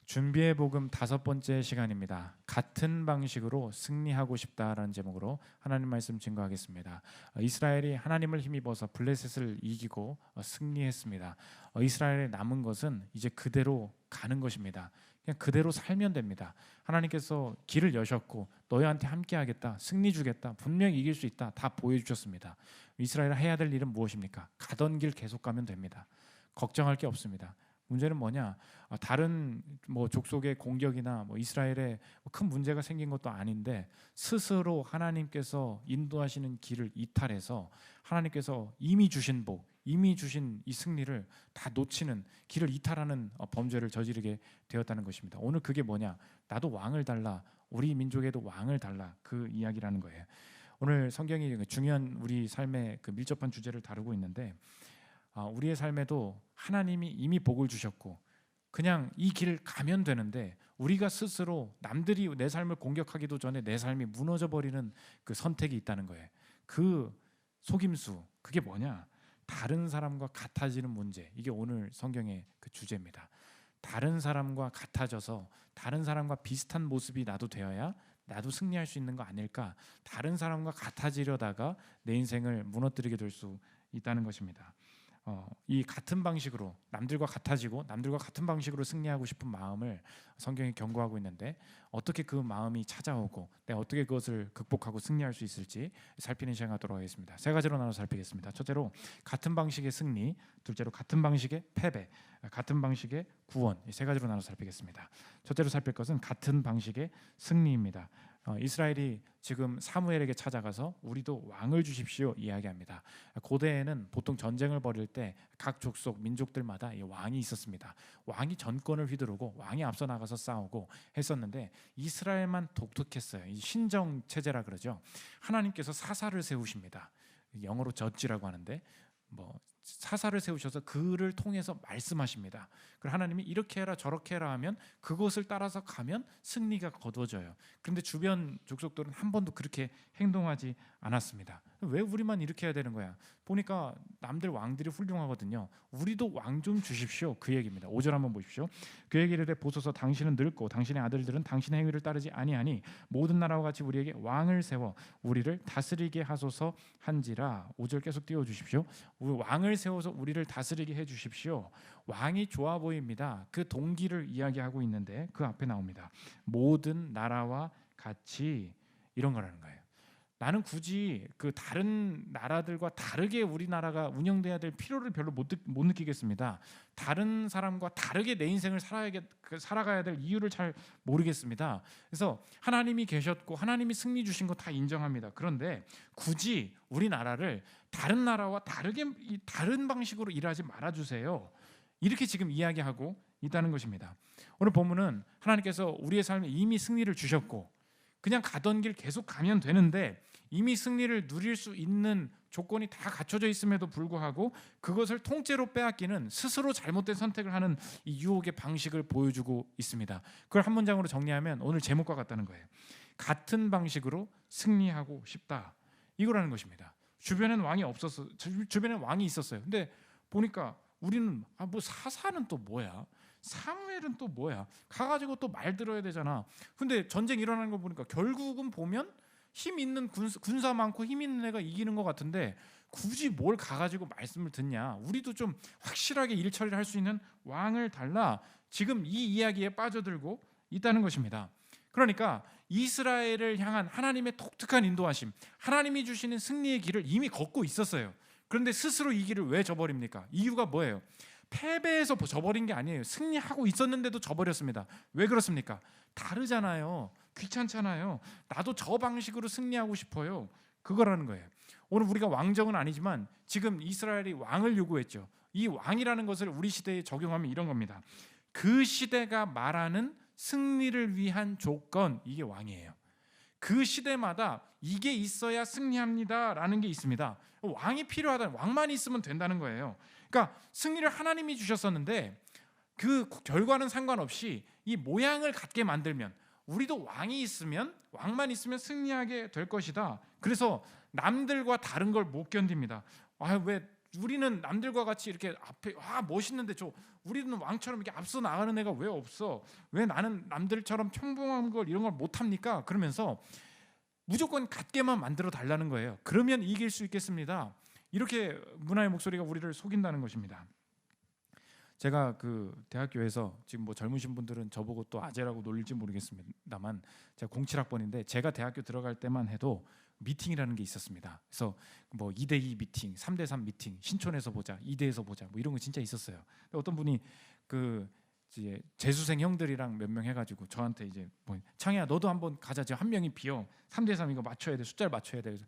준비의 복음 5번째 시간입니다. 같은 방식으로 승리하고 싶다라는 제목으로 하나님 말씀 증거하겠습니다. 이스라엘이 하나님을 힘입어서 블레셋을 이기고 승리했습니다. 이스라엘에 남은 것은 이제 그대로 가는 것입니다. 그냥 그대로 살면 됩니다. 하나님께서 길을 여셨고 너희한테 함께 하겠다, 승리 주겠다, 분명히 이길 수 있다 다 보여주셨습니다. 이스라엘이 해야 될 일은 무엇입니까? 가던 길 계속 가면 됩니다. 걱정할 게 없습니다. 문제는 뭐냐? 다른 족속의 공격이나 이스라엘에 큰 문제가 생긴 것도 아닌데 스스로 하나님께서 인도하시는 길을 이탈해서 하나님께서 이미 주신 복, 이미 주신 이 승리를 다 놓치는 길을 이탈하는 범죄를 저지르게 되었다는 것입니다. 오늘 그게 뭐냐? 나도 왕을 달라, 우리 민족에도 왕을 달라, 그 이야기라는 거예요. 오늘 성경이 중요한 우리 삶의 그 밀접한 주제를 다루고 있는데 우리의 삶에도 하나님이 이미 복을 주셨고 그냥 이 길을 가면 되는데 우리가 스스로 남들이 내 삶을 공격하기도 전에 내 삶이 무너져 버리는 그 선택이 있다는 거예요. 그 속임수, 그게 뭐냐? 다른 사람과 같아지는 문제. 이게 오늘 성경의 그 주제입니다. 다른 사람과 같아져서 다른 사람과 비슷한 모습이 나도 되어야 나도 승리할 수 있는 거 아닐까? 다른 사람과 같아지려다가 내 인생을 무너뜨리게 될 수 있다는 것입니다. 이 같은 방식으로 남들과 같아지고 남들과 같은 방식으로 승리하고 싶은 마음을 성경이 경고하고 있는데 어떻게 그 마음이 찾아오고 내가 어떻게 그것을 극복하고 승리할 수 있을지 살피는 시간 갖도록 하겠습니다. 세 가지로 나눠 살피겠습니다. 첫째로 같은 방식의 승리, 둘째로 같은 방식의 패배, 같은 방식의 구원, 이 세 가지로 나눠 살피겠습니다. 첫째로 살필 것은 같은 방식의 승리입니다. 이스라엘이 지금 사무엘에게 찾아가서 우리도 왕을 주십시오 이야기합니다. 고대에는 보통 전쟁을 벌일 때 각 족속 민족들마다 왕이 있었습니다. 왕이 전권을 휘두르고 왕이 앞서 나가서 싸우고 했었는데 이스라엘만 독특했어요. 이 신정 체제라 그러죠. 하나님께서 사사를 세우십니다. 영어로 저지라고 하는데 사사를 세우셔서 그를 통해서 말씀하십니다. 그리고 하나님이 이렇게 해라 저렇게 해라 하면 그것을 따라서 가면 승리가 거두어져요. 그런데 주변 족속들은 한 번도 그렇게 행동하지 않았습니다. 왜 우리만 이렇게 해야 되는 거야? 보니까 남들 왕들이 훌륭하거든요. 우리도 왕 좀 주십시오, 그 얘기입니다. 5절 한번 보십시오. 그에게 이르되 보소서 당신은 늙고 당신의 아들들은 당신의 행위를 따르지 아니하니 모든 나라와 같이 우리에게 왕을 세워 우리를 다스리게 하소서 한지라. 5절 계속 띄워주십시오. 왕을 세워서 우리를 다스리게 해주십시오. 왕이 좋아 보입니다. 그 동기를 이야기하고 있는데 그 앞에 나옵니다. 모든 나라와 같이, 이런 거라는 거예요. 나는 굳이 그 다른 나라들과 다르게 우리나라가 운영돼야 될 필요를 별로 못 느끼겠습니다. 다른 사람과 다르게 내 인생을 살아가야 될 이유를 잘 모르겠습니다. 그래서 하나님이 계셨고 하나님이 승리 주신 거 다 인정합니다. 그런데 굳이 우리나라를 다른 나라와 다른 방식으로 일하지 말아주세요. 이렇게 지금 이야기하고 있다는 것입니다. 오늘 본문은 하나님께서 우리의 삶에 이미 승리를 주셨고 그냥 가던 길 계속 가면 되는데 이미 승리를 누릴 수 있는 조건이 다 갖춰져 있음에도 불구하고 그것을 통째로 빼앗기는 스스로 잘못된 선택을 하는 이 유혹의 방식을 보여주고 있습니다. 그걸 한 문장으로 정리하면 오늘 제목과 같다는 거예요. 같은 방식으로 승리하고 싶다, 이거라는 것입니다. 주변에는 왕이 없었어. 주변에는 왕이 있었어요. 근데 보니까 우리는 사사는 또 뭐야? 사무엘은 또 뭐야? 가가지고 또 말 들어야 되잖아. 근데 전쟁 일어나는 거 보니까 결국은 보면 힘 있는 군사 많고 힘 있는 애가 이기는 것 같은데 굳이 뭘 가가지고 말씀을 듣냐? 우리도 좀 확실하게 일 처리를 할 수 있는 왕을 달라. 지금 이 이야기에 빠져들고 있다는 것입니다. 그러니까 이스라엘을 향한 하나님의 독특한 인도하심, 하나님이 주시는 승리의 길을 이미 걷고 있었어요. 그런데 스스로 이 길을 왜 저버립니까? 이유가 뭐예요? 패배해서 저버린 게 아니에요. 승리하고 있었는데도 저버렸습니다. 왜 그렇습니까? 다르잖아요. 귀찮잖아요. 나도 저 방식으로 승리하고 싶어요. 그거라는 거예요. 오늘 우리가 왕정은 아니지만 지금 이스라엘이 왕을 요구했죠. 이 왕이라는 것을 우리 시대에 적용하면 이런 겁니다. 그 시대가 말하는 승리를 위한 조건, 이게 왕이에요. 그 시대마다 이게 있어야 승리합니다라는 게 있습니다. 왕이 필요하다, 왕만 있으면 된다는 거예요. 그러니까 승리를 하나님이 주셨었는데 그 결과는 상관없이 이 모양을 갖게 만들면 우리도 왕만 있으면 승리하게 될 것이다. 그래서 남들과 다른 걸 못 견딥니다. 왜 우리는 남들과 같이 이렇게 앞에 멋있는데 우리는 왕처럼 이렇게 앞서 나가는 애가 왜 없어? 왜 나는 남들처럼 평범한 걸 이런 걸 못 합니까? 그러면서 무조건 같게만 만들어 달라는 거예요. 그러면 이길 수 있겠습니다. 이렇게 문화의 목소리가 우리를 속인다는 것입니다. 제가 그 대학교에서 지금 뭐 젊으신 분들은 저보고 또 아재라고 놀릴지 모르겠습니다만 제가 07학번인데 제가 대학교 들어갈 때만 해도 미팅이라는 게 있었습니다. 그래서 뭐 2대2 미팅, 3대3 미팅, 신촌에서 보자, 2대에서 보자, 뭐 이런 거 진짜 있었어요. 어떤 분이 그 이제 재수생 형들이랑 몇 명 해가지고 저한테 이제 뭐 창희야 너도 한번 가자. 지금 한 명이 비어 3대3 이거 맞춰야 돼, 숫자를 맞춰야 돼. 그래서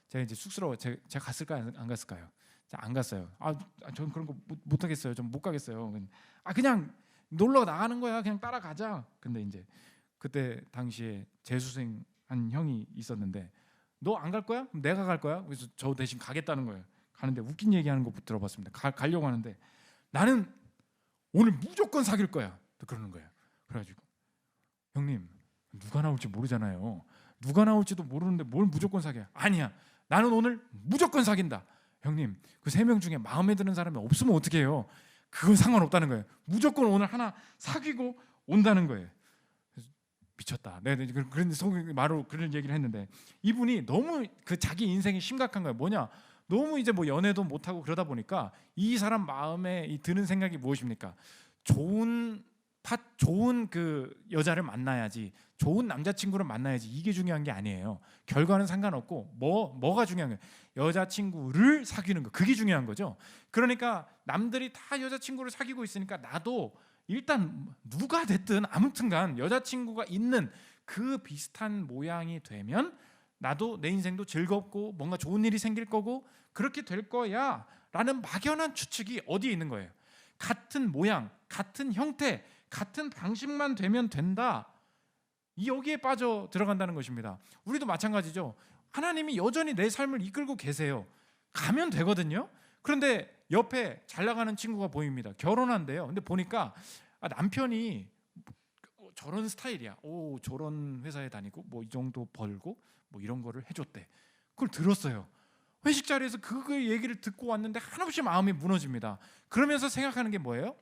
제가 이제 쑥스러워. 제가 갔을까요? 안 갔을까요? 안 갔어요. 저는 그런 거 못 하겠어요. 좀 못 가겠어요. 그냥 놀러 나가는 거야. 그냥 따라가자. 근데 이제 그때 당시에 재수생 한 형이 있었는데 너 안 갈 거야? 그럼 내가 갈 거야. 그래서 저 대신 가겠다는 거예요. 가는데 웃긴 얘기하는 거 들어봤습니다. 가려고 하는데 나는 오늘 무조건 사귈 거야. 또 그러는 거예요. 그래가지고 형님 누가 나올지 모르잖아요. 누가 나올지도 모르는데 뭘 무조건 사귀어? 아니야. 나는 오늘 무조건 사귄다. 형님 그 3명 중에 마음에 드는 사람이 없으면 어떻게 해요? 그건 상관없다는 거예요. 무조건 오늘 하나 사귀고 온다는 거예요. 미쳤다. 네, 그런 속이 바로 그런 얘기를 했는데 이분이 너무 그 자기 인생이 심각한 거예요. 뭐냐? 너무 이제 뭐 연애도 못 하고 그러다 보니까 이 사람 마음에 드는 생각이 무엇입니까? 좋은 그 여자를 만나야지, 좋은 남자친구를 만나야지, 이게 중요한 게 아니에요. 결과는 상관없고 뭐가 중요한 거예요? 여자친구를 사귀는 거, 그게 중요한 거죠. 그러니까 남들이 다 여자친구를 사귀고 있으니까 나도 일단 누가 됐든 아무튼간 여자친구가 있는 그 비슷한 모양이 되면 나도 내 인생도 즐겁고 뭔가 좋은 일이 생길 거고 그렇게 될 거야 라는 막연한 추측이 어디에 있는 거예요? 같은 모양, 같은 형태, 같은 방식만 되면 된다. 여기에 빠져 들어간다는 것입니다. 우리도 마찬가지죠. 하나님이 여전히 내 삶을 이끌고 계세요. 가면 되거든요. 그런데 옆에 잘 나가는 친구가 보입니다. 결혼한대요. 근데 보니까 남편이 저런 스타일이야. 저런 회사에 다니고 뭐 이 정도 벌고 뭐 이런 거를 해줬대. 그걸 들었어요. 회식 자리에서 그 얘기를 듣고 왔는데 한없이 마음이 무너집니다. 그러면서 생각하는 게 뭐예요?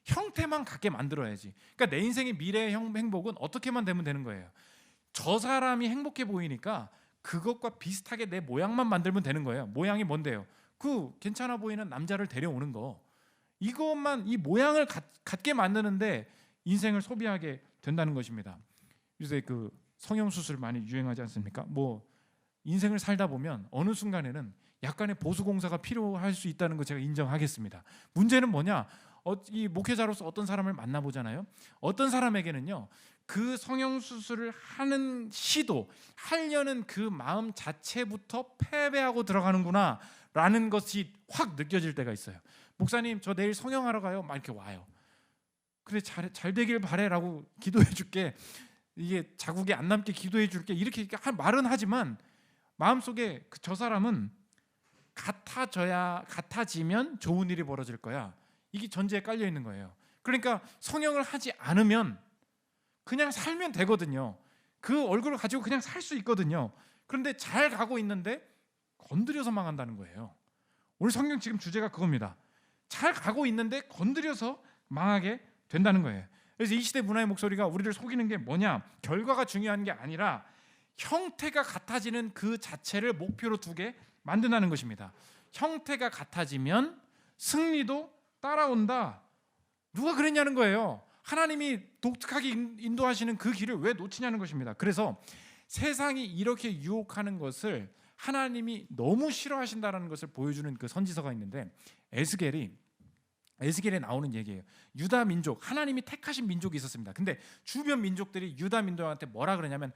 형태만 갖게 만들어야지. 그러니까 내 인생의 미래의 행복은 어떻게만 되면 되는 거예요. 저 사람이 행복해 보이니까 그것과 비슷하게 내 모양만 만들면 되는 거예요. 모양이 뭔데요? 그 괜찮아 보이는 남자를 데려오는 거. 이것만, 이 모양을 갖게 만드는데 인생을 소비하게 된다는 것입니다. 요새 그 성형 수술 많이 유행하지 않습니까? 뭐 인생을 살다 보면 어느 순간에는 약간의 보수 공사가 필요할 수 있다는 거 제가 인정하겠습니다. 문제는 뭐냐? 이 목회자로서 어떤 사람을 만나보잖아요. 어떤 사람에게는요, 그 성형 수술을 하는 시도, 하려는 그 마음 자체부터 패배하고 들어가는구나 라는 것이 확 느껴질 때가 있어요. 목사님 저 내일 성형하러 가요. 막 이렇게 와요. 그래 잘 되길 바래라고 기도해 줄게. 이게 자국이 안 남게 기도해 줄게. 이렇게 말은 하지만 마음속에 저 사람은 같아지면 좋은 일이 벌어질 거야. 이게 전제에 깔려 있는 거예요. 그러니까 성형을 하지 않으면 그냥 살면 되거든요. 그 얼굴을 가지고 그냥 살 수 있거든요. 그런데 잘 가고 있는데 건드려서 망한다는 거예요. 오늘 성경 지금 주제가 그겁니다. 잘 가고 있는데 건드려서 망하게 된다는 거예요. 그래서 이 시대 문화의 목소리가 우리를 속이는 게 뭐냐? 결과가 중요한 게 아니라 형태가 같아지는 그 자체를 목표로 두게 만든다는 것입니다. 형태가 같아지면 승리도 따라온다. 누가 그랬냐는 거예요. 하나님이 독특하게 인도하시는 그 길을 왜 놓치냐는 것입니다. 그래서 세상이 이렇게 유혹하는 것을 하나님이 너무 싫어하신다는 것을 보여주는 그 선지서가 있는데 에스겔에 나오는 얘기예요. 유다 민족, 하나님이 택하신 민족이 있었습니다. 근데 주변 민족들이 유다 민족한테 뭐라 그러냐면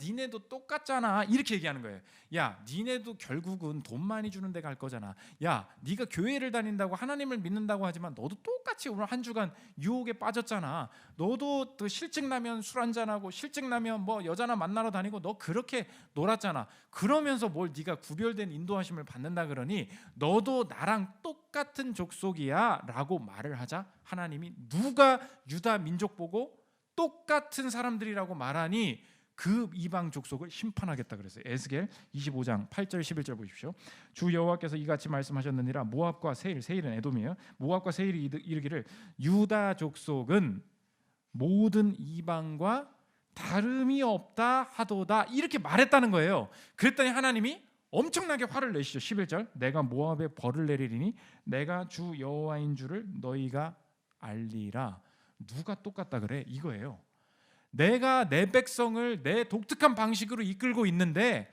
니네도 똑같잖아 이렇게 얘기하는 거예요. 야 니네도 결국은 돈 많이 주는 데 갈 거잖아. 야 네가 교회를 다닌다고 하나님을 믿는다고 하지만 너도 똑같이 오늘 한 주간 유혹에 빠졌잖아. 너도 또 실증 나면 술 한잔하고 실증 나면 뭐 여자나 만나러 다니고 너 그렇게 놀았잖아. 그러면서 뭘 네가 구별된 인도하심을 받는다 그러니 너도 나랑 똑같은 족속이야 라고 말을 하자 하나님이 누가 유다 민족 보고 똑같은 사람들이라고 말하니 그 이방 족속을 심판하겠다 그랬어요. 에스겔 25장 8절 11절 보십시오. 주 여호와께서 이같이 말씀하셨느니라. 모압과 세일, 세일은 에돔이에요. 모압과 세일이 이르기를 유다 족속은 모든 이방과 다름이 없다 하도다, 이렇게 말했다는 거예요. 그랬더니 하나님이 엄청나게 화를 내시죠. 11절 내가 모압에 벌을 내리리니 내가 주 여호와인 줄을 너희가 알리라. 누가 똑같다 그래? 이거예요. 내가 내 백성을 내 독특한 방식으로 이끌고 있는데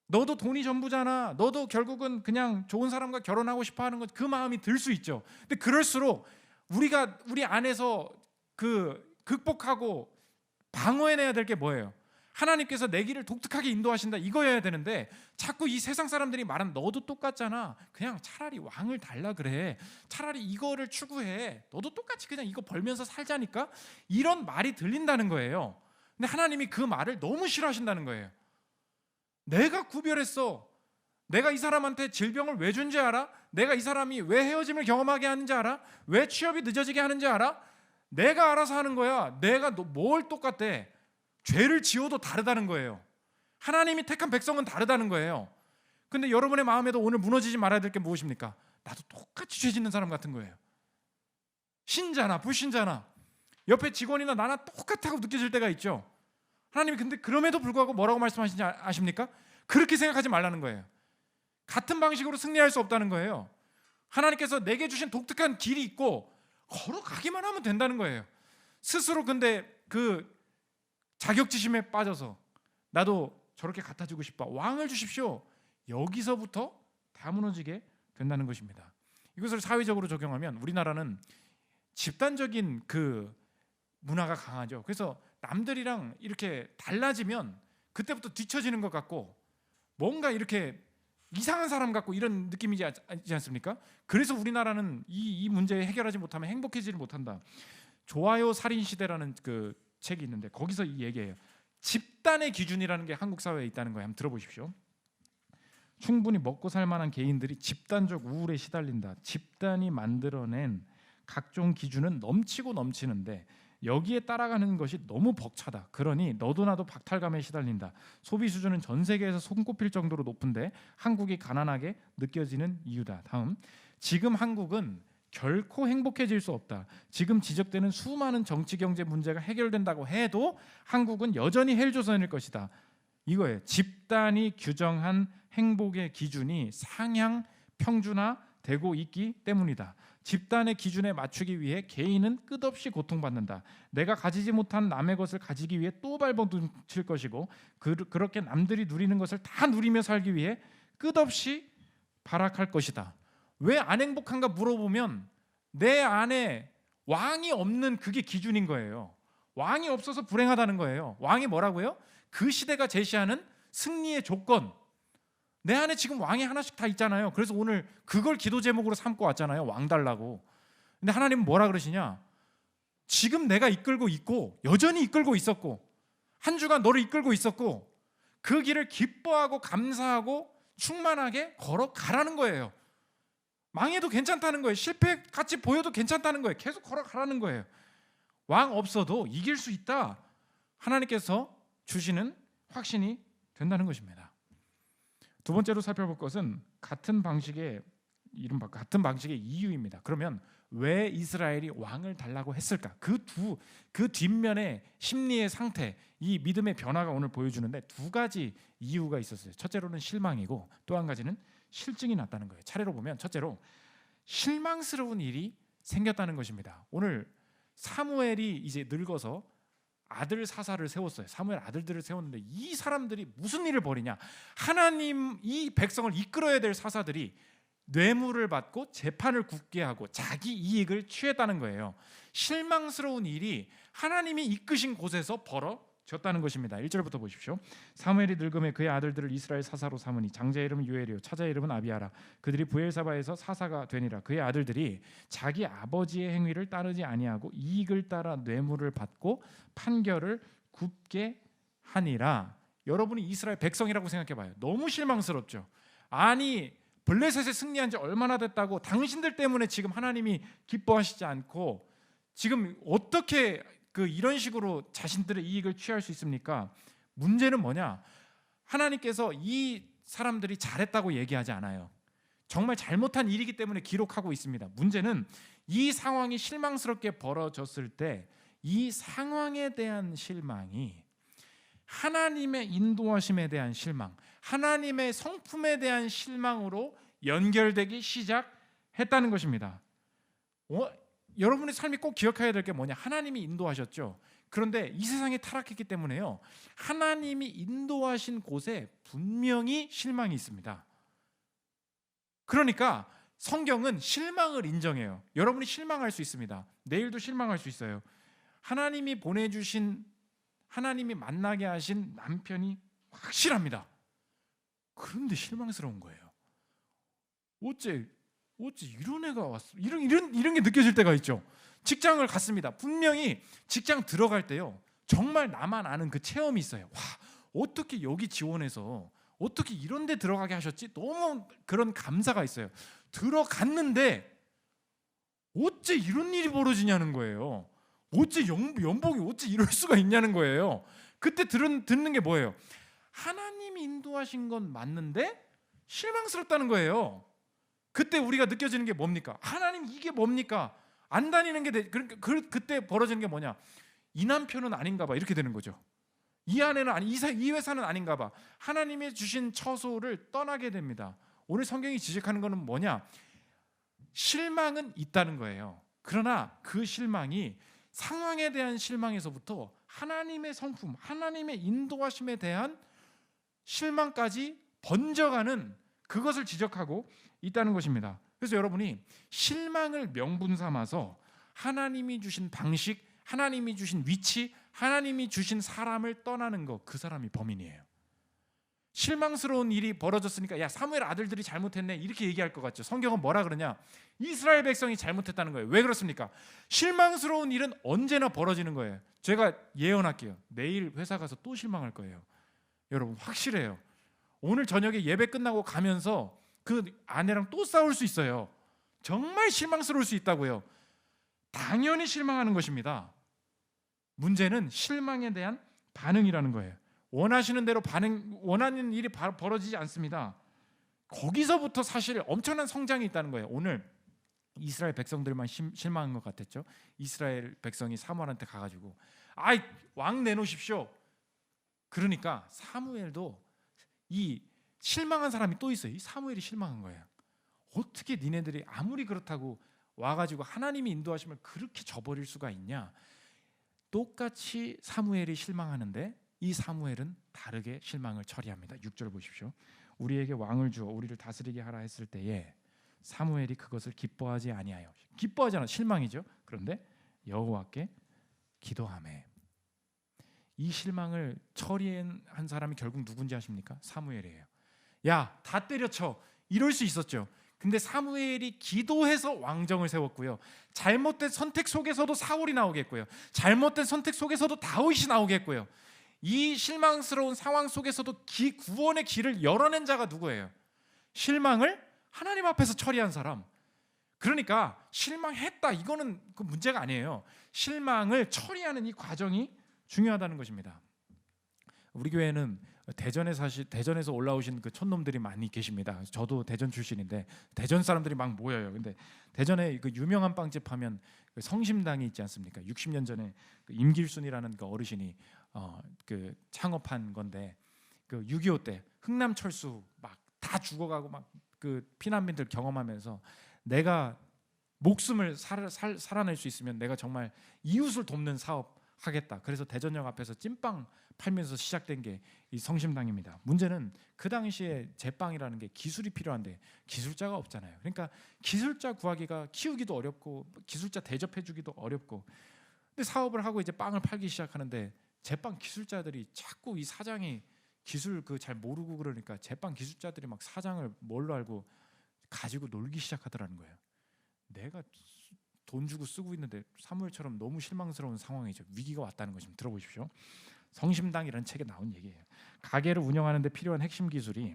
너도 돈이 전부잖아. 너도 결국은 그냥 좋은 사람과 결혼하고 싶어하는 것, 그 마음이 들 수 있죠. 근데 그럴수록 우리가 우리 안에서 극복하고 방어해내야 될 게 뭐예요? 하나님께서 내 길을 독특하게 인도하신다, 이거여야 되는데 자꾸 이 세상 사람들이 말하는 너도 똑같잖아, 그냥 차라리 왕을 달라 그래, 차라리 이거를 추구해, 너도 똑같이 그냥 이거 벌면서 살자니까, 이런 말이 들린다는 거예요. 근데 하나님이 그 말을 너무 싫어하신다는 거예요. 내가 구별했어. 내가 이 사람한테 질병을 왜 준지 알아? 내가 이 사람이 왜 헤어짐을 경험하게 하는지 알아? 왜 취업이 늦어지게 하는지 알아? 내가 알아서 하는 거야. 내가 뭘 똑같대? 죄를 지어도 다르다는 거예요. 하나님이 택한 백성은 다르다는 거예요. 근데 여러분의 마음에도 오늘 무너지지 말아야 될 게 무엇입니까? 나도 똑같이 죄 짓는 사람 같은 거예요. 신자나 불신자나 옆에 직원이나 나나 똑같다고 느껴질 때가 있죠. 하나님이 근데 그럼에도 불구하고 뭐라고 말씀하시는지 아십니까? 그렇게 생각하지 말라는 거예요. 같은 방식으로 승리할 수 없다는 거예요. 하나님께서 내게 주신 독특한 길이 있고 걸어가기만 하면 된다는 거예요. 스스로 근데 그 자격지심에 빠져서 나도 저렇게 갖다주고 싶어, 왕을 주십시오, 여기서부터 다 무너지게 된다는 것입니다. 이것을 사회적으로 적용하면 우리나라는 집단적인 그 문화가 강하죠. 그래서 남들이랑 이렇게 달라지면 그때부터 뒤처지는 것 같고 뭔가 이렇게 이상한 사람 같고 이런 느낌이지 않습니까? 그래서 우리나라는 이 문제 해결하지 못하면 행복해지지 못한다. 좋아요 살인 시대라는 그 책이 있는데 거기서 이 얘기예요. 집단의 기준이라는 게 한국 사회에 있다는 거예요. 한번 들어보십시오. 충분히 먹고 살 만한 개인들이 집단적 우울에 시달린다. 집단이 만들어낸 각종 기준은 넘치고 넘치는데 여기에 따라가는 것이 너무 벅차다. 그러니 너도 나도 박탈감에 시달린다. 소비 수준은 전 세계에서 손꼽힐 정도로 높은데 한국이 가난하게 느껴지는 이유다. 다음, 지금 한국은 결코 행복해질 수 없다. 지금 지적되는 수많은 정치 경제 문제가 해결된다고 해도 한국은 여전히 헬조선일 것이다. 이거예요. 집단이 규정한 행복의 기준이 상향 평준화되고 있기 때문이다. 집단의 기준에 맞추기 위해 개인은 끝없이 고통받는다. 내가 가지지 못한 남의 것을 가지기 위해 또 발버둥칠 것이고 그렇게 남들이 누리는 것을 다 누리며 살기 위해 끝없이 발악할 것이다. 왜 안 행복한가 물어보면 내 안에 왕이 없는 그게 기준인 거예요. 왕이 없어서 불행하다는 거예요. 왕이 뭐라고요? 그 시대가 제시하는 승리의 조건. 내 안에 지금 왕이 하나씩 다 있잖아요. 그래서 오늘 그걸 기도 제목으로 삼고 왔잖아요. 왕 달라고. 근데 하나님은 뭐라 그러시냐? 지금 내가 이끌고 있고 여전히 이끌고 있었고 한 주간 너를 이끌고 있었고 그 길을 기뻐하고 감사하고 충만하게 걸어가라는 거예요. 망해도 괜찮다는 거예요. 실패같이 보여도 괜찮다는 거예요. 계속 걸어가라는 거예요. 왕 없어도 이길 수 있다. 하나님께서 주시는 확신이 된다는 것입니다. 두 번째로 살펴볼 것은 같은 방식의 이유입니다. 그러면 왜 이스라엘이 왕을 달라고 했을까? 그 뒷면의 심리의 상태, 이 믿음의 변화가 오늘 보여주는데 두 가지 이유가 있었어요. 첫째로는 실망이고 또 한 가지는 실증이 났다는 거예요. 차례로 보면 첫째로 실망스러운 일이 생겼다는 것입니다. 오늘 사무엘이 이제 늙어서 아들 사사를 세웠어요. 사무엘 아들들을 세웠는데 이 사람들이 무슨 일을 벌이냐? 하나님 이 백성을 이끌어야 될 사사들이 뇌물을 받고 재판을 굳게 하고 자기 이익을 취했다는 거예요. 실망스러운 일이 하나님이 이끄신 곳에서 벌어졌다는 것입니다. 1절부터 보십시오. 사무엘이 늙음에 그의 아들들을 이스라엘 사사로 삼으니 장자의 이름은 유엘이요 차자의 이름은 아비아라. 그들이 브엘사바에서 사사가 되니라. 그의 아들들이 자기 아버지의 행위를 따르지 아니하고 이익을 따라 뇌물을 받고 판결을 굽게 하니라. 여러분이 이스라엘 백성이라고 생각해봐요. 너무 실망스럽죠. 아니 블레셋에 승리한 지 얼마나 됐다고 당신들 때문에 지금 하나님이 기뻐하시지 않고 지금 어떻게 이런 식으로 자신들의 이익을 취할 수 있습니까? 문제는 뭐냐? 하나님께서 이 사람들이 잘했다고 얘기하지 않아요. 정말 잘못한 일이기 때문에 기록하고 있습니다. 문제는 이 상황이 실망스럽게 벌어졌을 때 이 상황에 대한 실망이 하나님의 인도하심에 대한 실망, 하나님의 성품에 대한 실망으로 연결되기 시작했다는 것입니다. 여러분의 삶이 꼭 기억해야 될 게 뭐냐? 하나님이 인도하셨죠. 그런데 이 세상에 타락했기 때문에요, 하나님이 인도하신 곳에 분명히 실망이 있습니다. 그러니까 성경은 실망을 인정해요. 여러분이 실망할 수 있습니다. 내일도 실망할 수 있어요. 하나님이 보내주신, 하나님이 만나게 하신 남편이 확실합니다. 그런데 실망스러운 거예요. 어째 이런 애가 왔어? 이런 게 느껴질 때가 있죠. 직장을 갔습니다. 분명히 직장 들어갈 때요, 정말 나만 아는 그 체험이 있어요. 와, 어떻게 여기 지원해서 어떻게 이런 데 들어가게 하셨지? 너무 그런 감사가 있어요. 들어갔는데 어째 이런 일이 벌어지냐는 거예요. 어째 연봉이 어째 이럴 수가 있냐는 거예요. 그때 듣는 게 뭐예요? 하나님이 인도하신 건 맞는데 실망스럽다는 거예요. 그때 우리가 느껴지는 게 뭡니까? 하나님, 이게 뭡니까? 안 다니는 게 그때 벌어지는 게 뭐냐? 이 남편은 아닌가 봐, 이렇게 되는 거죠. 이 아내는 아니, 이 회사는 아닌가 봐. 하나님이 주신 처소를 떠나게 됩니다. 오늘 성경이 지적하는 것은 뭐냐? 실망은 있다는 거예요. 그러나 그 실망이 상황에 대한 실망에서부터 하나님의 성품, 하나님의 인도하심에 대한 실망까지 번져가는 그것을 지적하고 있다는 것입니다. 그래서 여러분이 실망을 명분 삼아서 하나님이 주신 방식, 하나님이 주신 위치, 하나님이 주신 사람을 떠나는 거, 그 사람이 범인이에요. 실망스러운 일이 벌어졌으니까 야, 사무엘 아들들이 잘못했네, 이렇게 얘기할 것 같죠. 성경은 뭐라 그러냐? 이스라엘 백성이 잘못했다는 거예요. 왜 그렇습니까? 실망스러운 일은 언제나 벌어지는 거예요. 제가 예언할게요. 내일 회사 가서 또 실망할 거예요. 여러분, 확실해요. 오늘 저녁에 예배 끝나고 가면서 그 아내랑 또 싸울 수 있어요. 정말 실망스러울 수 있다고요. 당연히 실망하는 것입니다. 문제는 실망에 대한 반응이라는 거예요. 원하시는 대로 원하는 일이 벌어지지 않습니다. 거기서부터 사실 엄청난 성장이 있다는 거예요. 오늘 이스라엘 백성들만 실망한 것 같았죠. 이스라엘 백성이 사무엘한테 가가지고 아이, 왕 내놓으십시오. 그러니까 사무엘도 이 실망한 사람이 또 있어요. 이 사무엘이 실망한 거예요. 어떻게 니네들이 아무리 그렇다고 와가지고 하나님이 인도하시면 그렇게 저버릴 수가 있냐? 똑같이 사무엘이 실망하는데 이 사무엘은 다르게 실망을 처리합니다. 6절 보십시오. 우리에게 왕을 주어 우리를 다스리게 하라 했을 때에 사무엘이 그것을 기뻐하지 아니하여, 기뻐하지 않아, 실망이죠. 그런데 여호와께 기도하매. 이 실망을 처리한 사람이 결국 누군지 아십니까? 사무엘이에요. 야, 다 때려쳐, 이럴 수 있었죠. 근데 사무엘이 기도해서 왕정을 세웠고요. 잘못된 선택 속에서도 사울이 나오겠고요. 잘못된 선택 속에서도 다윗이 나오겠고요. 이 실망스러운 상황 속에서도 구원의 길을 열어낸 자가 누구예요? 실망을 하나님 앞에서 처리한 사람. 그러니까 실망했다, 이거는 그 문제가 아니에요. 실망을 처리하는 이 과정이 중요하다는 것입니다. 우리 교회는 대전에서 올라오신 그 촌놈들이 많이 계십니다. 저도 대전 출신인데 대전 사람들이 막 모여요. 근데 대전에 그 유명한 빵집 하면 그 성심당이 있지 않습니까? 60년 전에 그 임길순이라는 그 어르신이 그 창업한 건데, 그 6.25 때 흥남철수 막 다 죽어가고 막 그 피난민들 경험하면서 내가 목숨을 살아낼 수 있으면 내가 정말 이웃을 돕는 사업 하겠다. 그래서 대전역 앞에서 찐빵 팔면서 시작된 게 이 성심당입니다. 문제는 그 당시에 제빵이라는 게 기술이 필요한데 기술자가 없잖아요. 그러니까 기술자 구하기가, 키우기도 어렵고 기술자 대접해주기도 어렵고. 근데 사업을 하고 이제 빵을 팔기 시작하는데 제빵 기술자들이 자꾸 이 사장이 기술 잘 모르고 그러니까 제빵 기술자들이 막 사장을 뭘로 알고 가지고 놀기 시작하더라는 거예요. 내가 돈 주고 쓰고 있는데 사무엘처럼 너무 실망스러운 상황이죠. 위기가 왔다는 거 좀 들어보십시오. 성심당이라는 책에 나온 얘기예요. 가게를 운영하는 데 필요한 핵심 기술이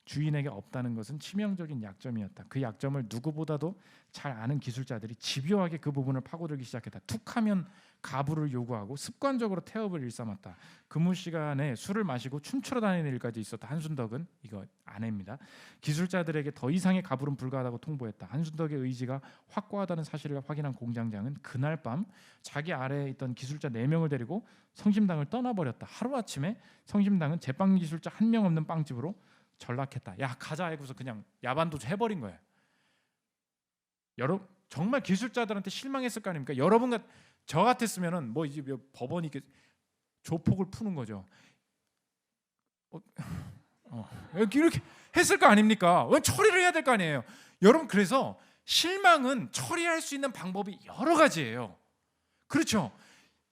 주인에게 없다는 것은 치명적인 약점이었다. 그 약점을 누구보다도 잘 아는 기술자들이 집요하게 그 부분을 파고들기 시작했다. 툭하면 가부를 요구하고 습관적으로 태업을 일삼았다. 근무 시간에 술을 마시고 춤추러 다니는 일까지 있었다. 한순덕은 이거 아내입니다. 기술자들에게 더 이상의 가불은 불가하다고 통보했다. 한순덕의 의지가 확고하다는 사실을 확인한 공장장은 그날 밤 자기 아래에 있던 기술자 4명을 데리고 성심당을 떠나버렸다. 하루아침에 성심당은 제빵 기술자 1명 없는 빵집으로 전락했다. 야 가자 해고서 그냥 야반도 해버린 거예요. 여러분 정말 기술자들한테 실망했을 거 아닙니까? 여러분과 저 같았으면은 뭐 이제 법원이 조폭을 푸는 거죠. 이렇게 했을 거 아닙니까? 처리를 해야 될 거 아니에요. 여러분 그래서 실망은 처리할 수 있는 방법이 여러 가지예요. 그렇죠?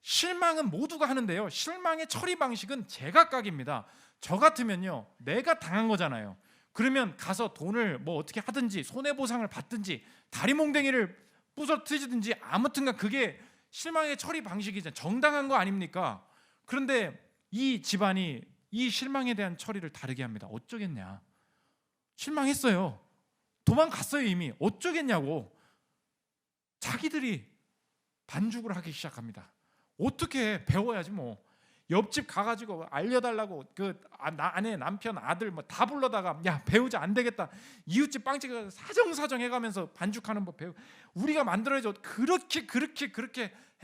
실망은 모두가 하는데요. 실망의 처리 방식은 제각각입니다. 저 같으면요, 내가 당한 거잖아요. 그러면 가서 돈을 뭐 어떻게 하든지 손해보상을 받든지 다리 몽댕이를 부서뜨리든지 아무튼간 그게 실망의 처리 방식이잖아요. 정당한 거 아닙니까? 그런데 이 집안이 이 실망에 대한 처리를 다르게 합니다. 어쩌겠냐? 실망했어요. 도망갔어요 이미. 어쩌겠냐고. 자기들이 반죽을 하기 시작합니다. 어떻게 배워야지 뭐. 옆집 가가지고 알려달라고 아내 남편 아들 뭐 다 불러다가 야 배우자 안 되겠다. 이웃집 빵집 가서 사정사정 해가면서 반죽하는 법 배우. 우리가 만들어야죠. 그렇게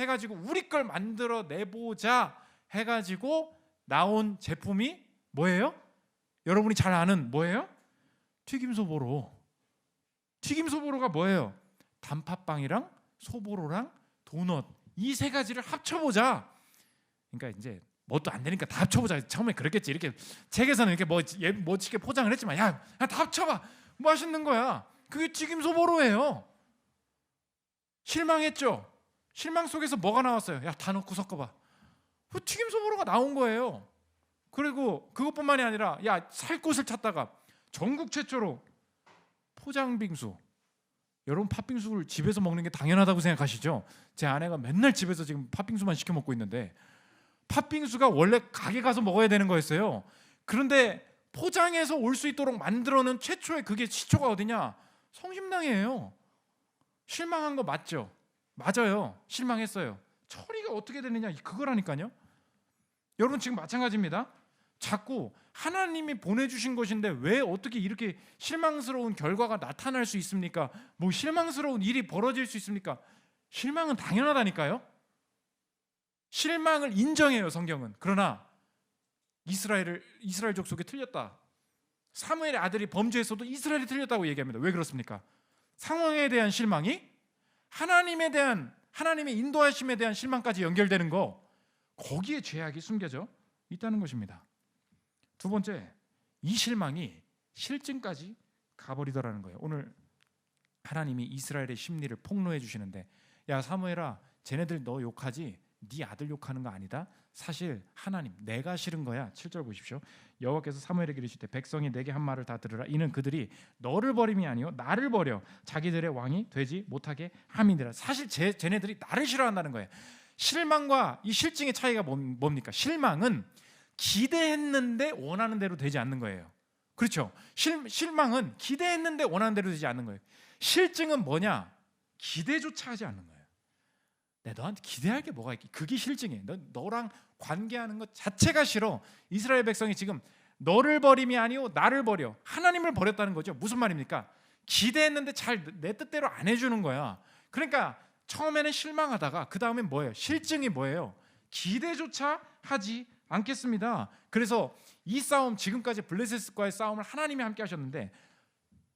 해가지고 우리 걸 만들어 내보자 해가지고 나온 제품이 뭐예요? 여러분이 잘 아는 뭐예요? 튀김소보로. 튀김소보로가 뭐예요? 단팥빵이랑 소보로랑 도넛 이 3가지를 합쳐보자. 그러니까 이제 뭣도 안 되니까 다 합쳐보자. 처음에 그랬겠지. 이렇게 책에서는 이렇게 멋지게 포장을 했지만 야 다 합쳐봐. 맛있는 거야. 그게 튀김소보로예요. 실망했죠. 실망 속에서 뭐가 나왔어요? 야 다 넣고 섞어봐. 튀김소보로가 나온 거예요. 그리고 그것뿐만이 아니라 야 살 곳을 찾다가 전국 최초로 포장빙수. 여러분 팥빙수를 집에서 먹는 게 당연하다고 생각하시죠? 제 아내가 맨날 집에서 지금 팥빙수만 시켜 먹고 있는데 팥빙수가 원래 가게 가서 먹어야 되는 거였어요. 그런데 포장해서 올 수 있도록 만들어낸 최초의 그게 시초가 어디냐? 성심당이에요. 실망한 거 맞죠? 맞아요. 실망했어요. 처리가 어떻게 되느냐 그거라니까요. 여러분 지금 마찬가지입니다. 자꾸 하나님이 보내주신 것인데 왜 어떻게 이렇게 실망스러운 결과가 나타날 수 있습니까? 뭐 실망스러운 일이 벌어질 수 있습니까? 실망은 당연하다니까요. 실망을 인정해요 성경은. 그러나 이스라엘 족속이 틀렸다. 사무엘의 아들이 범죄했어도 이스라엘이 틀렸다고 얘기합니다. 왜 그렇습니까? 상황에 대한 실망이 하나님의 인도하심에 대한 실망까지 연결되는 거, 거기에 죄악이 숨겨져 있다는 것입니다. 두 번째, 이 실망이 실증까지 가버리더라는 거예요. 오늘 하나님이 이스라엘의 심리를 폭로해 주시는데 야 사무엘아 쟤네들 너 욕하지? 네 아들 욕하는 거 아니다. 사실 하나님 내가 싫은 거야. 7절 보십시오. 여호와께서 사무엘에게 이르시되 백성이 내게 한 말을 다 들으라. 이는 그들이 너를 버림이 아니요 나를 버려 자기들의 왕이 되지 못하게 함이니라. 사실 쟤네들이 나를 싫어한다는 거예요. 실망과 이 실증의 차이가 뭡니까? 실망은 기대했는데 원하는 대로 되지 않는 거예요. 그렇죠? 실망은 기대했는데 원하는 대로 되지 않는 거예요. 실증은 뭐냐? 기대조차 하지 않는 거예요. 내가 너한테 기대할 게 뭐가 있기? 그게 실증이에요. 너랑 관계하는 것 자체가 싫어. 이스라엘 백성이 지금 너를 버림이 아니오 나를 버려. 하나님을 버렸다는 거죠. 무슨 말입니까? 기대했는데 잘 내 뜻대로 안 해주는 거야. 그러니까 처음에는 실망하다가 그 다음엔 뭐예요? 실증이 뭐예요? 기대조차 하지 않겠습니다. 그래서 이 싸움, 지금까지 블레셋과의 싸움을 하나님이 함께 하셨는데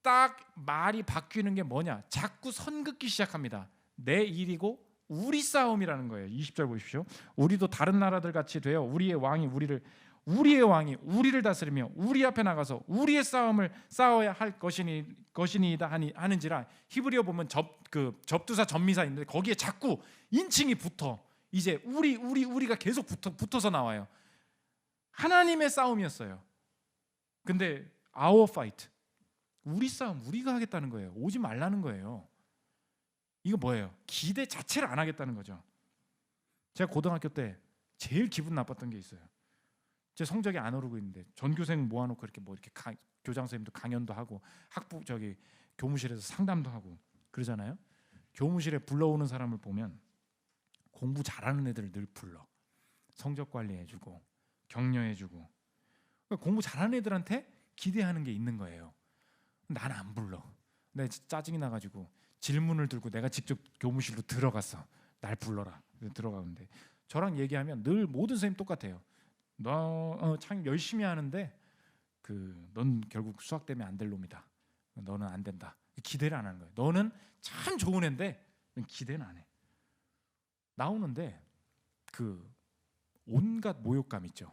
딱 말이 바뀌는 게 뭐냐? 자꾸 선긋기 시작합니다. 내 일이고 우리 싸움이라는 거예요. 20절 보십시오. 우리도 다른 나라들 같이 되어 우리의 왕이 우리를 다스리며 우리 앞에 나가서 우리의 싸움을 싸워야 할 것이니이다 하는지라. 히브리어 보면 접두사 전미사 있는데 거기에 자꾸 인칭이 붙어. 이제 우리가 계속 붙어서 나와요. 하나님의 싸움이었어요. 근데 our fight, 우리 싸움 우리가 하겠다는 거예요. 오지 말라는 거예요. 이거 뭐예요? 기대 자체를 안 하겠다는 거죠. 제가 고등학교 때 제일 기분 나빴던 게 있어요. 제 성적이 안 오르고 있는데 전교생 모아놓고 이렇게 교장 선생님도 강연도 하고 교무실에서 상담도 하고 그러잖아요. 교무실에 불러오는 사람을 보면 공부 잘하는 애들을 늘 불러. 성적 관리해주고 격려해주고. 그러니까 공부 잘하는 애들한테 기대하는 게 있는 거예요. 난 안 불러. 내가 짜증이 나가지고 질문을 들고 내가 직접 교무실로 들어갔어. 날 불러라. 들어가는데 저랑 얘기하면 늘 모든 선생님 똑같아요. 너 참 열심히 하는데 넌 결국 수학 때문에 안 될 놈이다. 너는 안 된다. 기대를 안 하는 거예요. 너는 참 좋은 애인데 넌 기대는 안 해. 나오는데 온갖 모욕감 있죠.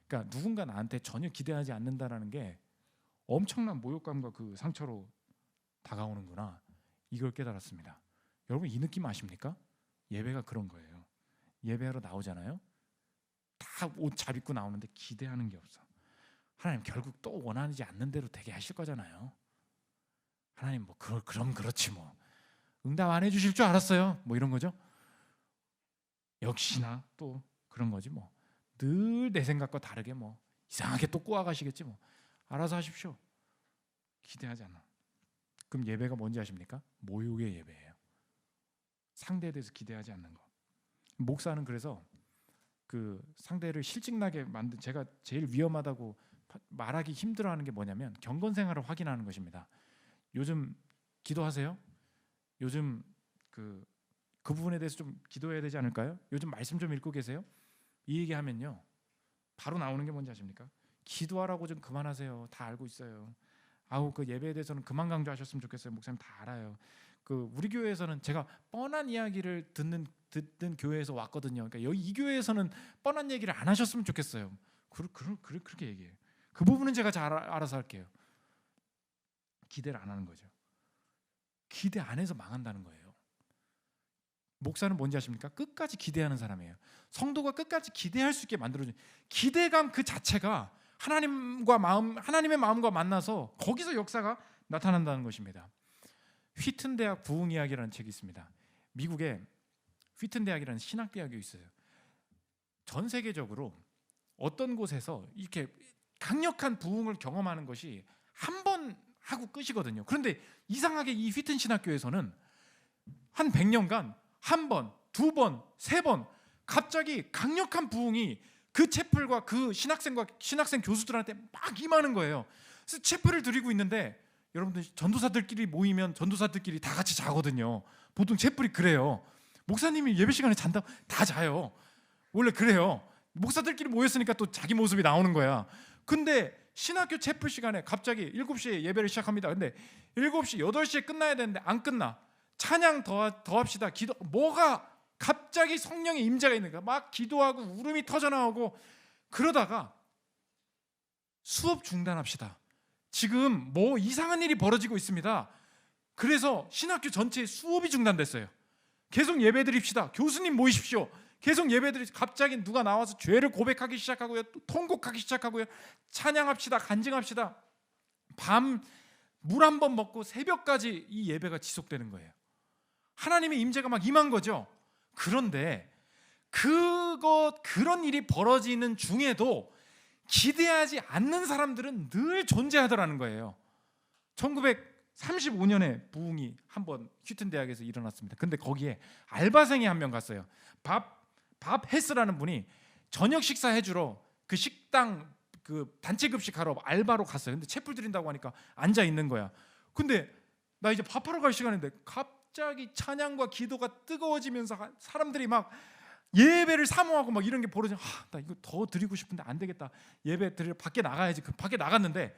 그러니까 누군가 나한테 전혀 기대하지 않는다라는 게 엄청난 모욕감과 그 상처로 다가오는구나. 이걸 깨달았습니다. 여러분 이 느낌 아십니까? 예배가 그런 거예요. 예배하러 나오잖아요. 다 옷 잘 입고 나오는데 기대하는 게 없어. 하나님 결국 또 원하지 않는 대로 되게 하실 거잖아요. 하나님 뭐 그럼 그렇지 뭐. 응답 안 해주실 줄 알았어요. 뭐 이런 거죠. 역시나 또 그런 거지 뭐. 늘 내 생각과 다르게 뭐 이상하게 또 꼬아가시겠지 뭐. 알아서 하십시오. 기대하지 않아. 그럼 예배가 뭔지 아십니까? 모욕의 예배예요. 상대에 대해서 기대하지 않는 거. 목사는 그래서 상대를 실직나게 만든 제가 제일 위험하다고 말하기 힘들어하는 게 뭐냐면 경건 생활을 확인하는 것입니다. 요즘 기도하세요? 요즘 그 부분에 대해서 좀 기도해야 되지 않을까요? 요즘 말씀 좀 읽고 계세요? 이 얘기하면요 바로 나오는 게 뭔지 아십니까? 기도하라고 좀 그만하세요. 다 알고 있어요. 그 예배에 대해서는 그만 강조하셨으면 좋겠어요. 목사님 다 알아요. 우리 교회에서는 제가 뻔한 이야기를 듣는 교회에서 왔거든요. 그러니까 이 교회에서는 뻔한 얘기를 안 하셨으면 좋겠어요. 그렇게 얘기해요. 그 부분은 제가 잘 알아서 할게요. 기대를 안 하는 거죠. 기대 안 해서 망한다는 거예요. 목사는 뭔지 아십니까? 끝까지 기대하는 사람이에요. 성도가 끝까지 기대할 수 있게 만들어준 기대감 그 자체가 하나님의 마음과 만나서 거기서 역사가 나타난다는 것입니다. 휘튼 대학 부흥 이야기라는 책이 있습니다. 미국에 휘튼 대학이라는 신학대학이 있어요. 전 세계적으로 어떤 곳에서 이렇게 강력한 부흥을 경험하는 것이 한 번 하고 끝이거든요. 그런데 이상하게 이 휘튼 신학교에서는 한 100년간 한 번, 두 번, 세 번 갑자기 강력한 부흥이 그 채플과 그 신학생 교수들한테 막 임하는 거예요. 그래서 채플을 드리고 있는데 여러분들 전도사들끼리 모이면 전도사들끼리 다 같이 자거든요. 보통 채플이 그래요. 목사님이 예배 시간에 잔다고 다 자요. 원래 그래요. 목사들끼리 모였으니까 또 자기 모습이 나오는 거야. 근데 신학교 채플 시간에 갑자기 7시에 예배를 시작합니다. 근데 7시, 8시에 끝나야 되는데 안 끝나. 찬양 더 합시다. 기도 뭐가 갑자기 성령의 임재가 있는 거야. 막 기도하고 울음이 터져나오고 그러다가 수업 중단합시다. 지금 뭐 이상한 일이 벌어지고 있습니다. 그래서 신학교 전체의 수업이 중단됐어요. 계속 예배드립시다. 교수님 모이십시오. 계속 예배드리. 갑자기 누가 나와서 죄를 고백하기 시작하고요. 또 통곡하기 시작하고요. 찬양합시다. 간증합시다. 밤 물 한 번 먹고 새벽까지 이 예배가 지속되는 거예요. 하나님의 임재가 막 임한 거죠. 그런데 그런 일이 벌어지는 중에도 기대하지 않는 사람들은 늘 존재하더라는 거예요. 1935년에 부흥이 한번 휘튼 대학에서 일어났습니다. 근데 거기에 알바생이 한 명 갔어요. 밥 헤스라는 분이 저녁 식사 해주러 그 식당 단체 급식하러 알바로 갔어요. 근데 채플 드린다고 하니까 앉아 있는 거야. 근데 나 이제 밥하러 갈 시간인데 갑자기 찬양과 기도가 뜨거워지면서 사람들이 막 예배를 사모하고 막 이런 게 벌어져. 나 이거 더 드리고 싶은데 안 되겠다. 예배 드리러 밖에 나가야지. 밖에 나갔는데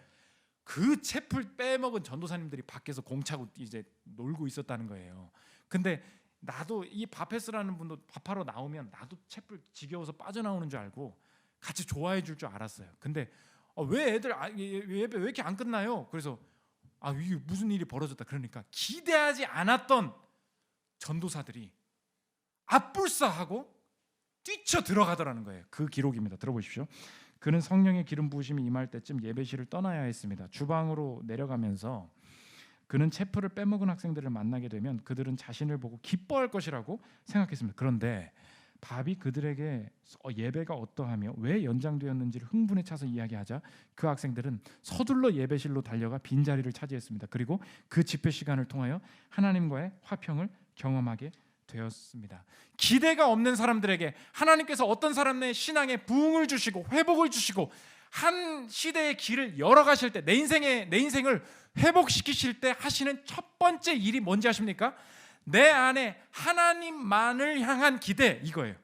그 채플 빼먹은 전도사님들이 밖에서 공차고 이제 놀고 있었다는 거예요. 근데 나도 이 바페스라는 분도 밥하러 나오면 나도 채플 지겨워서 빠져나오는 줄 알고 같이 좋아해 줄 줄 알았어요. 근데 왜 애들 예배 왜 이렇게 안 끝나요? 그래서 이게 무슨 일이 벌어졌다. 그러니까 기대하지 않았던 전도사들이 앞불사하고 뛰쳐 들어가더라는 거예요. 그 기록입니다. 들어보십시오. 그는 성령의 기름 부으심이 임할 때쯤 예배실을 떠나야 했습니다. 주방으로 내려가면서 그는 채플을 빼먹은 학생들을 만나게 되면 그들은 자신을 보고 기뻐할 것이라고 생각했습니다. 그런데 밥이 그들에게 예배가 어떠하며 왜 연장되었는지를 흥분에 차서 이야기하자 그 학생들은 서둘러 예배실로 달려가 빈자리를 차지했습니다. 그리고 그 집회 시간을 통하여 하나님과의 화평을 경험하게 되었습니다. 기대가 없는 사람들에게 하나님께서 어떤 사람의 신앙에 부흥을 주시고 회복을 주시고 한 시대의 길을 열어가실 때, 내 인생을 회복시키실 때 하시는 첫 번째 일이 뭔지 아십니까? 내 안에 하나님만을 향한 기대, 이거예요.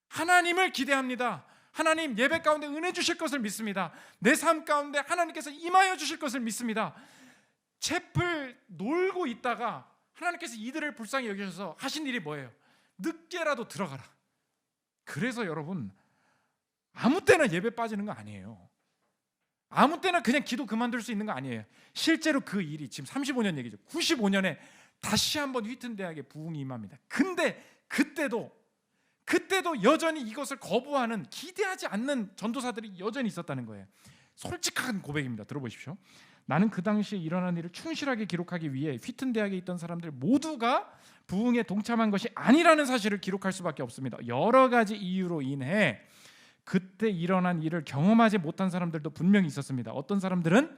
하나님을 기대합니다. 하나님 예배 가운데 은혜 주실 것을 믿습니다. 내 삶 가운데 하나님께서 임하여 주실 것을 믿습니다. 채플 놀고 있다가 하나님께서 이들을 불쌍히 여기셔서 하신 일이 뭐예요? 늦게라도 들어가라. 그래서 여러분, 아무 때나 예배 빠지는 거 아니에요. 아무 때나 그냥 기도 그만둘 수 있는 거 아니에요. 실제로 그 일이 지금 35년 얘기죠. 95년에 다시 한번 휘튼 대학에 부흥이 임합니다. 근데 그때도 여전히 이것을 거부하는, 기대하지 않는 전도사들이 여전히 있었다는 거예요. 솔직한 고백입니다. 들어보십시오. 나는 그 당시에 일어난 일을 충실하게 기록하기 위해 휘튼 대학에 있던 사람들 모두가 부흥에 동참한 것이 아니라는 사실을 기록할 수밖에 없습니다. 여러 가지 이유로 인해 그때 일어난 일을 경험하지 못한 사람들도 분명히 있었습니다. 어떤 사람들은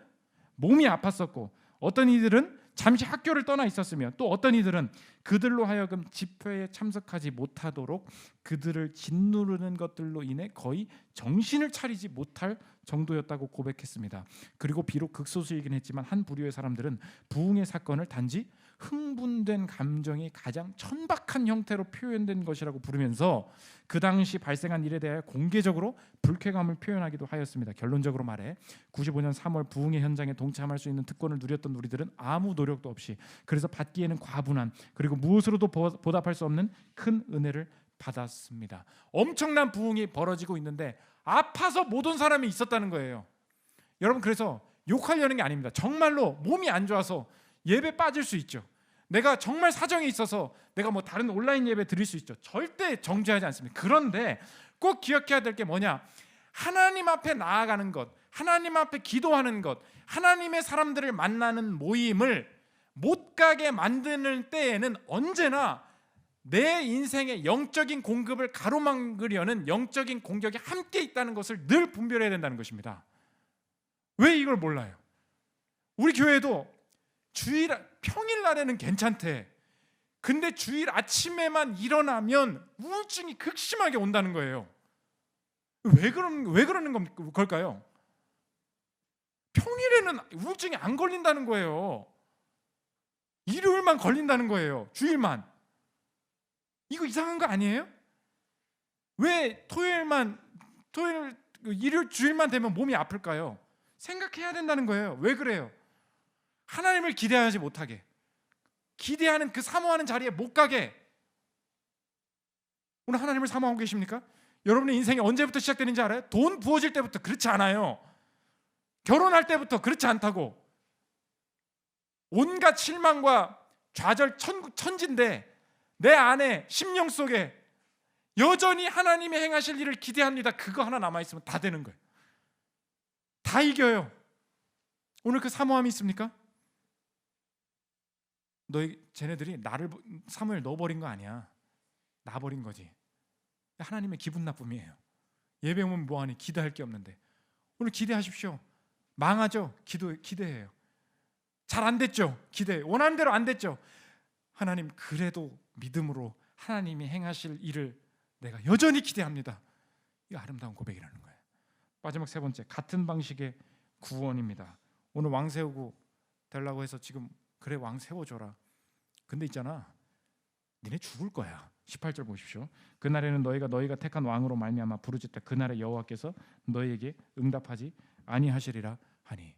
몸이 아팠었고, 어떤 이들은 잠시 학교를 떠나 있었으며, 또 어떤 이들은 그들로 하여금 집회에 참석하지 못하도록 그들을 짓누르는 것들로 인해 거의 정신을 차리지 못할 정도였다고 고백했습니다. 그리고 비록 극소수이긴 했지만 한 부류의 사람들은 부흥의 사건을 단지 흥분된 감정이 가장 천박한 형태로 표현된 것이라고 부르면서 그 당시 발생한 일에 대해 공개적으로 불쾌감을 표현하기도 하였습니다. 결론적으로 말해 95년 3월 부흥의 현장에 동참할 수 있는 특권을 누렸던 우리들은 아무 노력도 없이, 그래서 받기에는 과분한, 그리고 무엇으로도 보답할 수 없는 큰 은혜를 받았습니다. 엄청난 부흥이 벌어지고 있는데 아파서 못 온 사람이 있었다는 거예요. 여러분, 그래서 욕하려는 게 아닙니다. 정말로 몸이 안 좋아서 예배 빠질 수 있죠. 내가 정말 사정이 있어서 내가 뭐 다른 온라인 예배 드릴 수 있죠. 절대 정죄하지 않습니다. 그런데 꼭 기억해야 될 게 뭐냐? 하나님 앞에 나아가는 것, 하나님 앞에 기도하는 것, 하나님의 사람들을 만나는 모임을 못 가게 만드는 때에는 언제나 내 인생의 영적인 공급을 가로막으려는 영적인 공격이 함께 있다는 것을 늘 분별해야 된다는 것입니다. 왜 이걸 몰라요? 우리 교회도 평일날에는 괜찮대. 근데 주일 아침에만 일어나면 우울증이 극심하게 온다는 거예요. 왜 그러는 걸까요? 평일에는 우울증이 안 걸린다는 거예요. 일요일만 걸린다는 거예요. 주일만. 이거 이상한 거 아니에요? 왜 일요일 주일만 되면 몸이 아플까요? 생각해야 된다는 거예요. 왜 그래요? 하나님을 기대하지 못하게, 기대하는 그 사모하는 자리에 못 가게. 오늘 하나님을 사모하고 계십니까? 여러분의 인생이 언제부터 시작되는지 알아요? 돈 부어질 때부터 그렇지 않아요. 결혼할 때부터 그렇지 않다고. 온갖 실망과 좌절 천진데 내 안에 심령 속에 여전히 하나님의 행하실 일을 기대합니다. 그거 하나 남아있으면 다 되는 거예요. 다 이겨요. 오늘 그 사모함이 있습니까? 쟤네들이 나를 사모를 넣어버린 거 아니야. 놔버린 거지. 하나님의 기분 나쁨이에요. 예배 오면 뭐하니? 기대할 게 없는데. 오늘 기대하십시오. 망하죠? 기대해요. 잘 안 됐죠? 기대. 원하는 대로 안 됐죠? 하나님, 그래도 믿음으로 하나님이 행하실 일을 내가 여전히 기대합니다. 이 아름다운 고백이라는 거예요. 마지막 세 번째, 같은 방식의 구원입니다. 오늘 왕 세우고 되려고 해서 지금 그래 왕 세워줘라. 근데 있잖아, 니네 죽을 거야. 18절 보십시오. 그날에는 너희가 택한 왕으로 말미암아 부르짖다 그날에 여호와께서 너희에게 응답하지 아니하시리라 하니.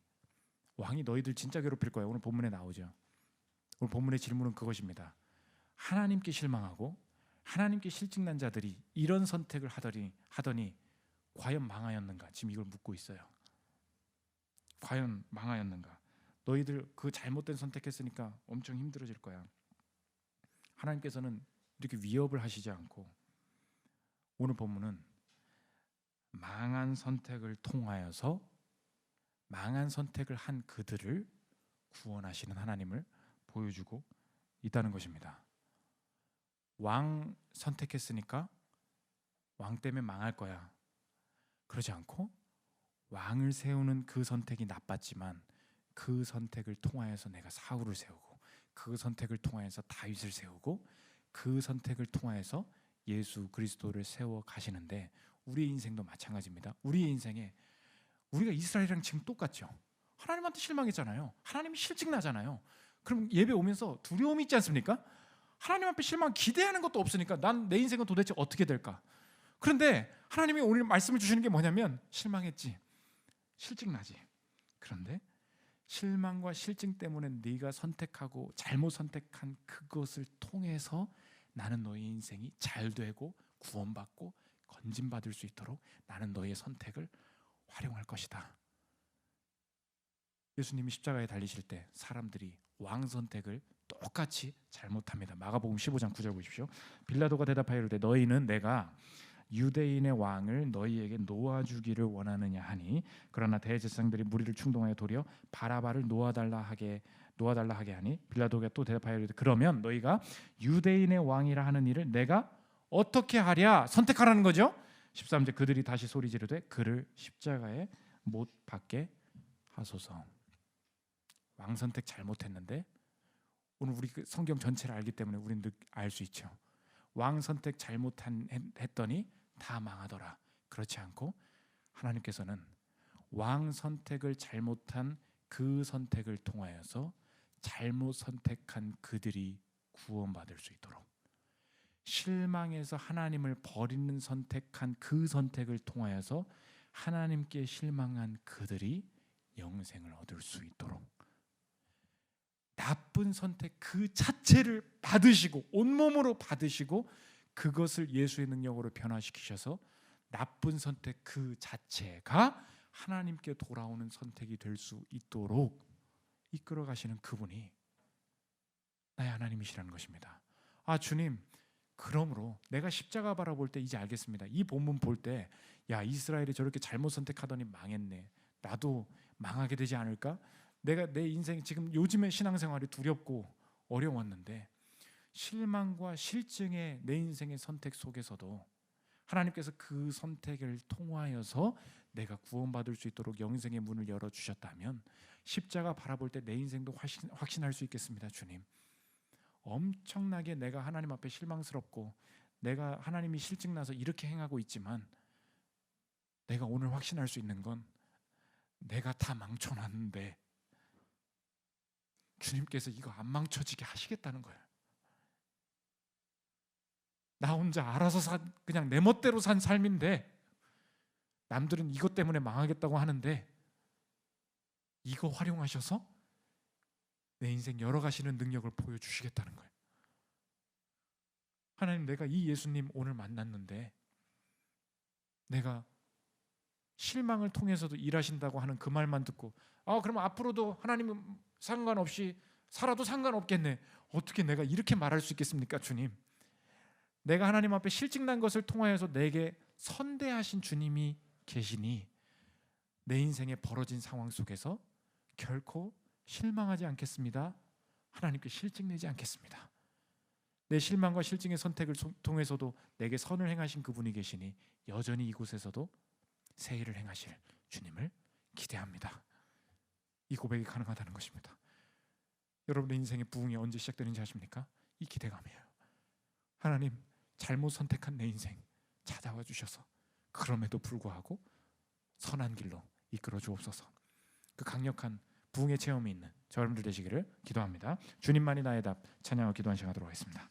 왕이 너희들 진짜 괴롭힐 거야. 오늘 본문에 나오죠. 오늘 본문의 질문은 그것입니다. 하나님께 실망하고 하나님께 실증난 자들이 이런 선택을 하더니 과연 망하였는가? 지금 이걸 묻고 있어요. 과연 망하였는가? 너희들 그 잘못된 선택했으니까 엄청 힘들어질 거야. 하나님께서는 이렇게 위협을 하시지 않고 오늘 본문은 망한 선택을 통하여서 망한 선택을 한 그들을 구원하시는 하나님을 보여주고 있다는 것입니다. 왕 선택했으니까 왕 때문에 망할 거야. 그러지 않고 왕을 세우는 그 선택이 나빴지만 그 선택을 통하여서 내가 사울을 세우고, 그 선택을 통하여서 다윗을 세우고, 그 선택을 통하여서 예수 그리스도를 세워 가시는데, 우리 인생도 마찬가지입니다. 우리 인생에 우리가 이스라엘이랑 지금 똑같죠. 하나님한테 실망했잖아요. 하나님이 실증나잖아요. 그럼 예배 오면서 두려움이 있지 않습니까? 하나님 앞에 실망, 기대하는 것도 없으니까 난 내 인생은 도대체 어떻게 될까? 그런데 하나님이 오늘 말씀을 주시는 게 뭐냐면, 실망했지, 실증나지. 그런데 실망과 실증 때문에 네가 선택하고 잘못 선택한 그것을 통해서 나는 너의 인생이 잘 되고 구원받고 건진받을 수 있도록 나는 너의 선택을 활용할 것이다. 예수님이 십자가에 달리실 때 사람들이 왕 선택을 똑같이 잘못합니다. 마가복음 15장 9절 보십시오. 빌라도가 대답하여 이르되 너희는 내가 유대인의 왕을 너희에게 놓아주기를 원하느냐 하니, 그러나 대제사장들이 무리를 충동하여 도리어 바라바를 놓아달라 하게 하니, 빌라도가 또 대답하여 이르되 그러면 너희가 유대인의 왕이라 하는 일을 내가 어떻게 하랴? 선택하라는 거죠. 13절 그들이 다시 소리 지르되 그를 십자가에 못 박게 하소서. 왕 선택 잘못했는데, 오늘 우리 성경 전체를 알기 때문에 우리는 알 수 있죠. 왕 선택 잘못했더니 다 망하더라. 그렇지 않고 하나님께서는 왕 선택을 잘못한 그 선택을 통하여서 잘못 선택한 그들이 구원받을 수 있도록, 실망해서 하나님을 버리는 선택한 그 선택을 통하여서 하나님께 실망한 그들이 영생을 얻을 수 있도록, 나쁜 선택 그 자체를 받으시고 온몸으로 받으시고 그것을 예수의 능력으로 변화시키셔서 나쁜 선택 그 자체가 하나님께 돌아오는 선택이 될 수 있도록 이끌어 가시는 그분이 나의 하나님이시라는 것입니다. 아, 주님, 그러므로 내가 십자가 바라볼 때 이제 알겠습니다. 이 본문 볼 때, 야, 이스라엘이 저렇게 잘못 선택하더니 망했네, 나도 망하게 되지 않을까? 내가 내 인생 지금 요즘의 신앙생활이 두렵고 어려웠는데, 실망과 실증의 내 인생의 선택 속에서도 하나님께서 그 선택을 통하여서 내가 구원받을 수 있도록 영생의 문을 열어주셨다면 십자가 바라볼 때 내 인생도 확신할 수 있겠습니다. 주님, 엄청나게 내가 하나님 앞에 실망스럽고 내가 하나님이 실증나서 이렇게 행하고 있지만, 내가 오늘 확신할 수 있는 건 내가 다 망쳐놨는데 주님께서 이거 안 망쳐지게 하시겠다는 거예요. 나 혼자 알아서 그냥 내 멋대로 산 삶인데, 남들은 이것 때문에 망하겠다고 하는데 이거 활용하셔서 내 인생 열어가시는 능력을 보여주시겠다는 거예요. 하나님, 내가 이 예수님 오늘 만났는데 내가 실망을 통해서도 일하신다고 하는 그 말만 듣고, 그러면 앞으로도 하나님은 상관없이 살아도 상관없겠네. 어떻게 내가 이렇게 말할 수 있겠습니까? 주님, 내가 하나님 앞에 실증난 것을 통하여서 내게 선대하신 주님이 계시니 내 인생에 벌어진 상황 속에서 결코 실망하지 않겠습니다. 하나님께 실증내지 않겠습니다. 내 실망과 실증의 선택을 통해서도 내게 선을 행하신 그분이 계시니 여전히 이곳에서도 새 일을 행하실 주님을 기대합니다. 이 고백이 가능하다는 것입니다. 여러분의 인생의 부흥이 언제 시작되는지 아십니까? 이 기대감이에요. 하나님, 잘못 선택한 내 인생 찾아와 주셔서 그럼에도 불구하고 선한 길로 이끌어 주옵소서. 그 강력한 부흥의 체험이 있는 저 여러분들 되시기를 기도합니다. 주님만이 나의 답 찬양하고 기도한 시간 하도록 하겠습니다.